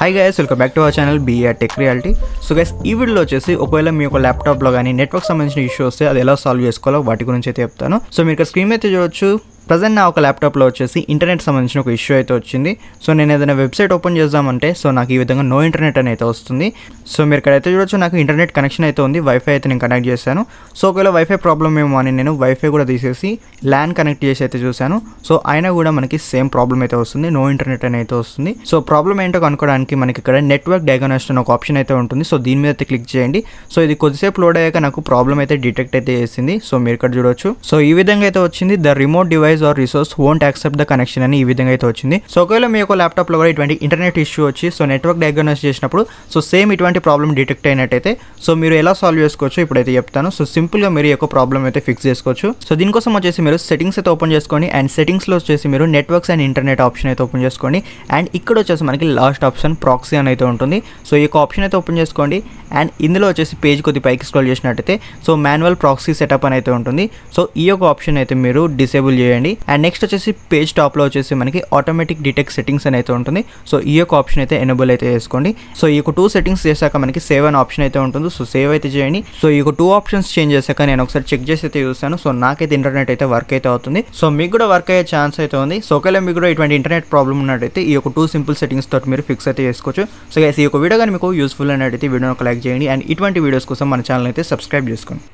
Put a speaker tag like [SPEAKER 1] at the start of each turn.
[SPEAKER 1] Hi guys, welcome back to our channel BR tech reality. So guys, ఈ వీడియోలో వచ్చేసి ఒకవేళ మీ యొక్క ల్యాప్టాప్లో కానీ నెట్వర్క్ సంబంధించిన ఇష్యూ వస్తే అది ఎలా సాల్వ్ చేసుకోవాలో వాటి గురించి అయితే చెప్తాను. సో మీరు ఇక్కడ స్క్రీన్ అయితే చూడొచ్చు. ప్రజెంట్ నా ఒక ల్యాప్టాప్లో వచ్చేసి ఇంటర్నెట్ సంబంధించిన ఒక ఇష్యూ అయితే వచ్చింది. సో నేను ఏదైనా వెబ్సైట్ ఓపెన్ చేద్దామంటే సో నాకు ఈ విధంగా నో ఇంటర్నెట్ అని అయితే వస్తుంది. సో మీరు ఇక్కడైతే చూడొచ్చు, నాకు ఇంటర్నెట్ కనెక్షన్ అయితే ఉంది, వైఫై అయితే నేను కనెక్ట్ చేశాను. సో ఒకవేళ వైఫై ప్రాబ్లమ్ ఏమో అని నేను వైఫై కూడా తీసేసి ల్యాన్ కనెక్ట్ చేసి అయితే చూశాను. సో అయినా కూడా మనకి సేమ్ ప్రాబ్లం అయితే వస్తుంది, నో ఇంటర్నెట్ అని అయితే వస్తుంది. సో ప్రాబ్లం ఏంటో కనుక్కోవడానికి మనకి ఇక్కడ నెట్వర్క్ డయాగ్నోస్ట్ అని ఒక ఆప్షన్ అయితే ఉంటుంది. సో దీని మీద అయితే క్లిక్ చేయండి. సో ఇది కొద్దిసేపు లోడ్ అయ్యాక నాకు ప్రాబ్లం అయితే డిటెక్ట్ అయితే చేసింది. సో మీరు ఇక్కడ చూడొచ్చు. సో ఈ విధంగా అయితే వచ్చింది, the remote device are resource won't accept the connection అని ఈ విధంగా అయితే వచ్చింది. సో ఒకవేళ మీ యొక్క ల్యాప్టాప్లో కూడా ఇటువంటి ఇంటర్నెట్ ఇష్యూ వచ్చి సో నెట్వర్క్ డయాగ్నోస్ చేసినప్పుడు సో సేమ్ ఇటువంటి ప్రాబ్లం డిటెక్ట్ అయినట్టయితే సో మీరు ఎలా సాల్వ్ చేసుకోవచ్చు ఇప్పుడైతే చెప్తాను. సో సింపుల్గా మీరు ఈ యొక్క ప్రాబ్లం అయితే ఫిక్స్ చేసుకోవచ్చు. సో దీనికోసం వచ్చేసి మీరు సెట్టింగ్స్ అయితే ఓపెన్ చేసుకోండి. అండ్ సెట్టింగ్స్లో వచ్చేసి మీరు నెట్వర్క్స్ అండ్ ఇంటర్నెట్ ఆప్షన్ అయితే ఓపెన్ చేసుకోండి. అండ్ ఇక్కడ వచ్చేసి మనకి లాస్ట్ ఆప్షన్ ప్రాక్సీ అని అయితే ఉంటుంది. సో ఈ యొక్క ఆప్షన్ అయితే ఓపెన్ చేసుకోండి. అండ్ ఇందులో వచ్చేసి పేజ్ కొద్ది పైకి స్క్రోల్ చేసినట్టయితే సో మాన్యువల్ ప్రాక్సీ సెటప్ అని అయితే ఉంటుంది. సో ఈ యొక్క ఆప్షన్ అయితే మీరు డిసేబుల్ చేయండి. అండ్ నెక్స్ట్ వచ్చేసి పేజ్ టాప్లో వచ్చేసి మనకి ఆటోమేటిక్ డిటెక్ట్ సెట్టింగ్స్ అని అయితే ఉంటుంది. సో ఈ యొక్క ఆప్షన్ అయితే ఎనేబుల్ అయితే చేసుకోండి. సో ఈ యొక్క 2 సెట్టింగ్స్ చేశాక మనకి సేవ్ అనే ఆప్షన్ అయితే ఉంటుంది. సో సేవ్ అయితే చేయండి. సో ఈ యొక్క 2 ఆప్షన్స్ చేంజ్ చేశాక నేను ఒకసారి చెక్ చేసి అయితే చూస్తాను. సో నాకైతే ఇంటర్నెట్ అయితే వర్క్ అయితే అవుతుంది. సో మీకు కూడా వర్క్ అయ్యే ఛాన్స్ అయితే ఉంది. సో ఒకవేళ మీకు కూడా ఇటువంటి ఇంటర్నెట్ ప్రాబ్లం ఉన్నట్టయితే ఈ యొక్క 2 సింపుల్ సెట్టింగ్స్ తోటి మీరు ఫిక్స్ అయితే చేసుకోవచ్చు. సో గైస్, ఈ యొక్క వీడియో కానీ మీకు యూస్ఫుల్ అయినట్టయితే వీడియోని ఒక లైక్ చేయండి. అండ్ ఇటువంటి వీడియోస్ కోసం మన ఛానల్ అయితే సబ్స్క్రైబ్ చేసుకోండి.